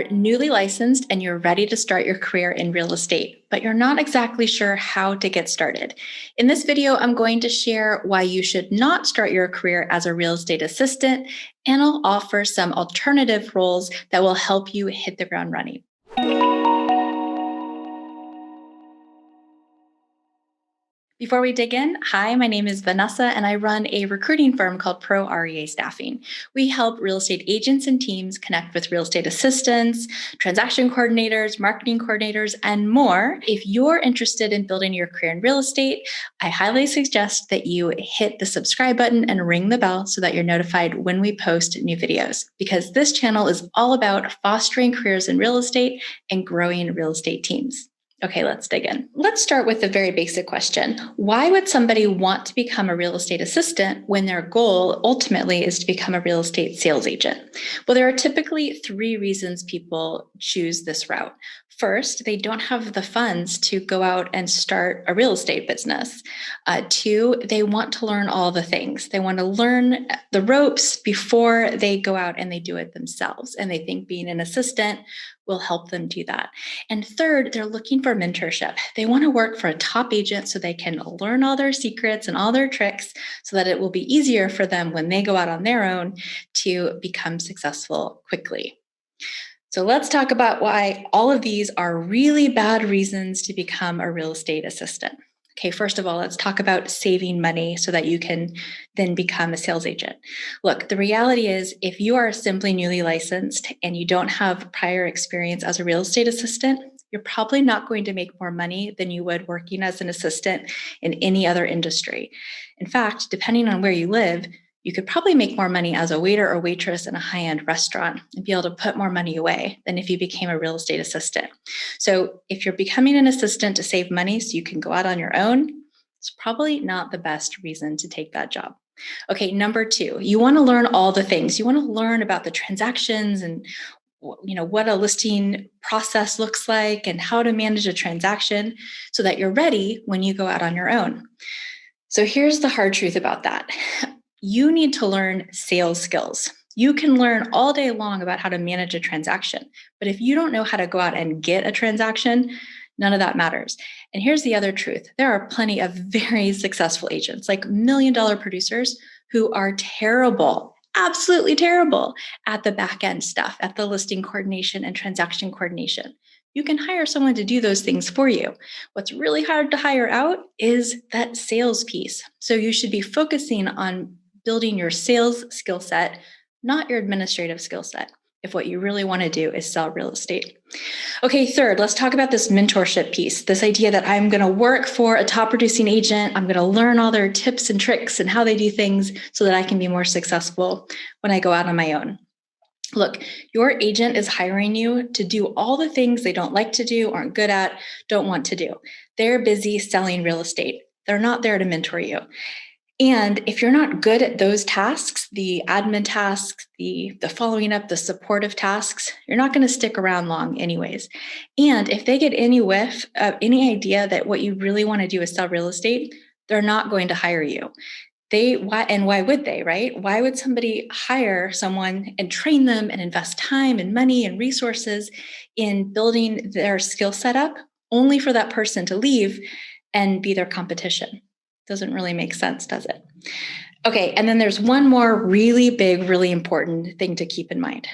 are newly licensed and you're ready to start your career in real estate, but you're not exactly sure how to get started. In this video, I'm going to share why you should not start your career as a real estate assistant, and I'll offer some alternative roles that will help you hit the ground running. Before we dig in, hi, my name is Vanessa, and I run a recruiting firm called Pro REA Staffing. We help real estate agents and teams connect with real estate assistants, transaction coordinators, marketing coordinators, and more. If you're interested in building your career in real estate, I highly suggest that you hit the subscribe button and ring the bell so that you're notified when we post new videos, because this channel is all about fostering careers in real estate and growing real estate teams. Okay, let's dig in. Let's start with the very basic question. Why would somebody want to become a real estate assistant when their goal ultimately is to become a real estate sales agent? Well, there are typically three reasons people choose this route. First, they don't have the funds to go out and start a real estate business. Two, they want to learn all the things. They want to learn the ropes before they go out and they do it themselves. And they think being an assistant will help them do that. And third, they're looking for mentorship. They want to work for a top agent so they can learn all their secrets and all their tricks so that it will be easier for them when they go out on their own to become successful quickly. So let's talk about why all of these are really bad reasons to become a real estate assistant. Okay, first of all, let's talk about saving money so that you can then become a sales agent. Look, the reality is if you are simply newly licensed and you don't have prior experience as a real estate assistant, you're probably not going to make more money than you would working as an assistant in any other industry. In fact, depending on where you live, you could probably make more money as a waiter or waitress in a high-end restaurant and be able to put more money away than if you became a real estate assistant. So if you're becoming an assistant to save money so you can go out on your own, it's probably not the best reason to take that job. Okay, number two, you want to learn all the things. You want to learn about the transactions and what a listing process looks like and how to manage a transaction so that you're ready when you go out on your own. So here's the hard truth about that. You need to learn sales skills. You can learn all day long about how to manage a transaction, but if you don't know how to go out and get a transaction, none of that matters. And here's the other truth. There are plenty of very successful agents, like million-dollar producers, who are terrible, absolutely terrible at the back-end stuff, at the listing coordination and transaction coordination. You can hire someone to do those things for you. What's really hard to hire out is that sales piece. So you should be focusing on building your sales skill set, not your administrative skill set, if what you really want to do is sell real estate. Okay, third, let's talk about this mentorship piece, this idea that I'm going to work for a top producing agent. I'm going to learn all their tips and tricks and how they do things so that I can be more successful when I go out on my own. Look, your agent is hiring you to do all the things they don't like to do, aren't good at, don't want to do. They're busy selling real estate. They're not there to mentor you. And if you're not good at those tasks, the admin tasks, the following up, the supportive tasks, you're not going to stick around long anyways. And if they get any whiff of any idea that what you really want to do is sell real estate, they're not going to hire you. Why would they, right? Why would somebody hire someone and train them and invest time and money and resources in building their skill set up only for that person to leave and be their competition? Doesn't really make sense, does it? Okay, and then there's one more really big, really important thing to keep in mind.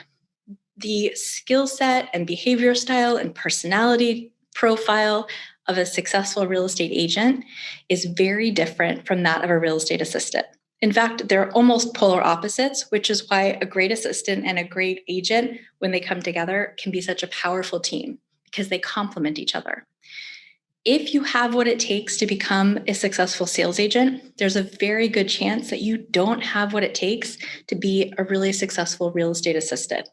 The skill set and behavior style and personality profile of a successful real estate agent is very different from that of a real estate assistant. In fact, they're almost polar opposites, which is why a great assistant and a great agent, when they come together, can be such a powerful team because they complement each other. If you have what it takes to become a successful sales agent, there's a very good chance that you don't have what it takes to be a really successful real estate assistant.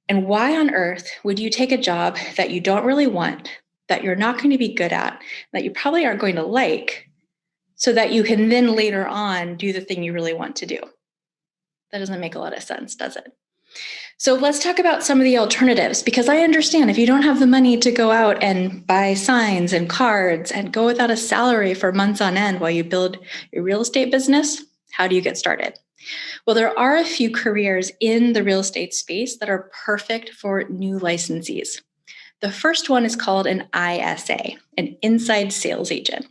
And why on earth would you take a job that you don't really want, that you're not going to be good at, that you probably aren't going to like, so that you can then later on do the thing you really want to do? That doesn't make a lot of sense, does it? So let's talk about some of the alternatives, because I understand if you don't have the money to go out and buy signs and cards and go without a salary for months on end while you build your real estate business, how do you get started? Well, there are a few careers in the real estate space that are perfect for new licensees. The first one is called an ISA, an inside sales agent.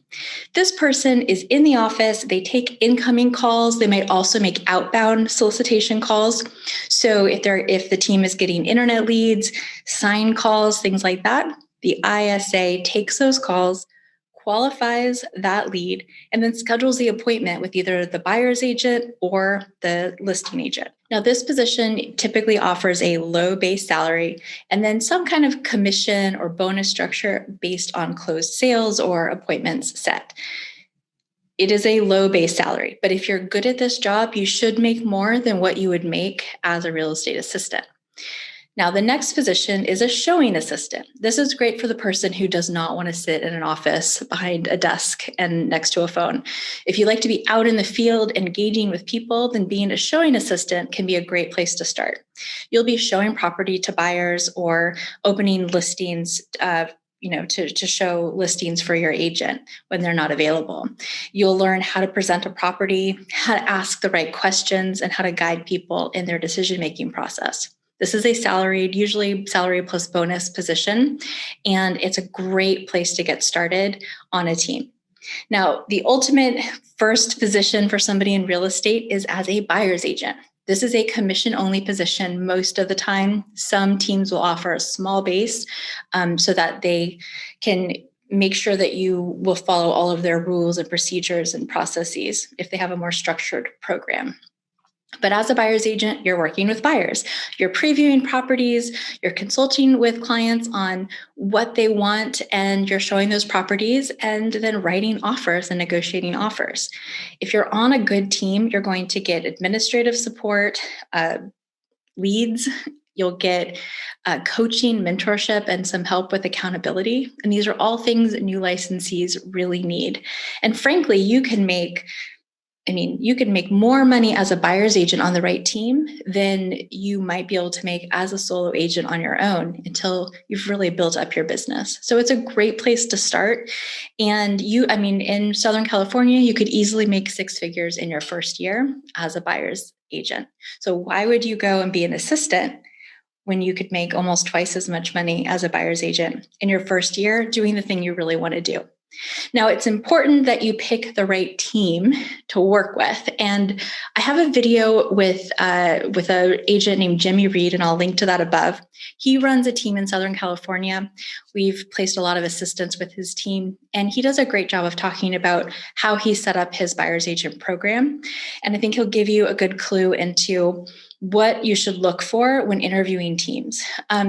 This person is in the office, they take incoming calls, they might also make outbound solicitation calls. So if the team is getting internet leads, sign calls, things like that, the ISA takes those calls, qualifies that lead, and then schedules the appointment with either the buyer's agent or the listing agent. Now, this position typically offers a low base salary and then some kind of commission or bonus structure based on closed sales or appointments set. It is a low base salary, but if you're good at this job, you should make more than what you would make as a real estate assistant. Now, the next position is a showing assistant. This is great for the person who does not want to sit in an office behind a desk and next to a phone. If you like to be out in the field engaging with people, then being a showing assistant can be a great place to start. You'll be showing property to buyers or opening listings to show listings for your agent when they're not available. You'll learn how to present a property, how to ask the right questions, and how to guide people in their decision-making process. This is a salaried, usually salary plus bonus position, and it's a great place to get started on a team. Now, the ultimate first position for somebody in real estate is as a buyer's agent. This is a commission-only position most of the time. Some teams will offer a small base so that they can make sure that you will follow all of their rules and procedures and processes if they have a more structured program. But as a buyer's agent, you're working with buyers. You're previewing properties, you're consulting with clients on what they want, and you're showing those properties and then writing offers and negotiating offers. If you're on a good team, you're going to get administrative support, leads, you'll get coaching, mentorship, and some help with accountability. And these are all things that new licensees really need. And frankly, you can make more money as a buyer's agent on the right team than you might be able to make as a solo agent on your own until you've really built up your business. So it's a great place to start. And in Southern California, you could easily make six figures in your first year as a buyer's agent. So why would you go and be an assistant when you could make almost twice as much money as a buyer's agent in your first year doing the thing you really want to do? Now, it's important that you pick the right team to work with. And I have a video with an agent named Jimmy Reed, and I'll link to that above. He runs a team in Southern California. We've placed a lot of assistants with his team, and he does a great job of talking about how he set up his buyer's agent program. And I think he'll give you a good clue into what you should look for when interviewing teams.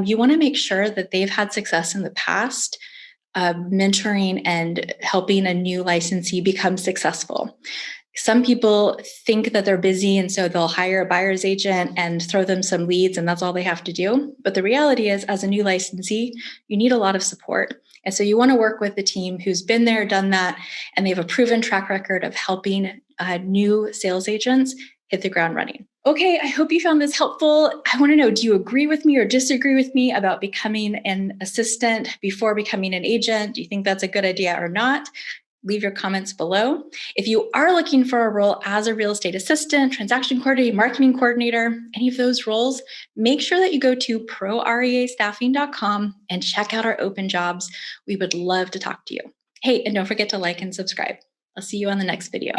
You want to make sure that they've had success in the past mentoring and helping a new licensee become successful. Some people think that they're busy, and so they'll hire a buyer's agent and throw them some leads, and that's all they have to do. But the reality is, as a new licensee, you need a lot of support. And so you want to work with the team who's been there, done that, and they have a proven track record of helping new sales agents hit the ground running. Okay, I hope you found this helpful. I want to know, do you agree with me or disagree with me about becoming an assistant before becoming an agent? Do you think that's a good idea or not? Leave your comments below. If you are looking for a role as a real estate assistant, transaction coordinator, marketing coordinator, any of those roles, make sure that you go to proreastaffing.com and check out our open jobs. We would love to talk to you. Hey, and don't forget to like and subscribe. I'll see you on the next video.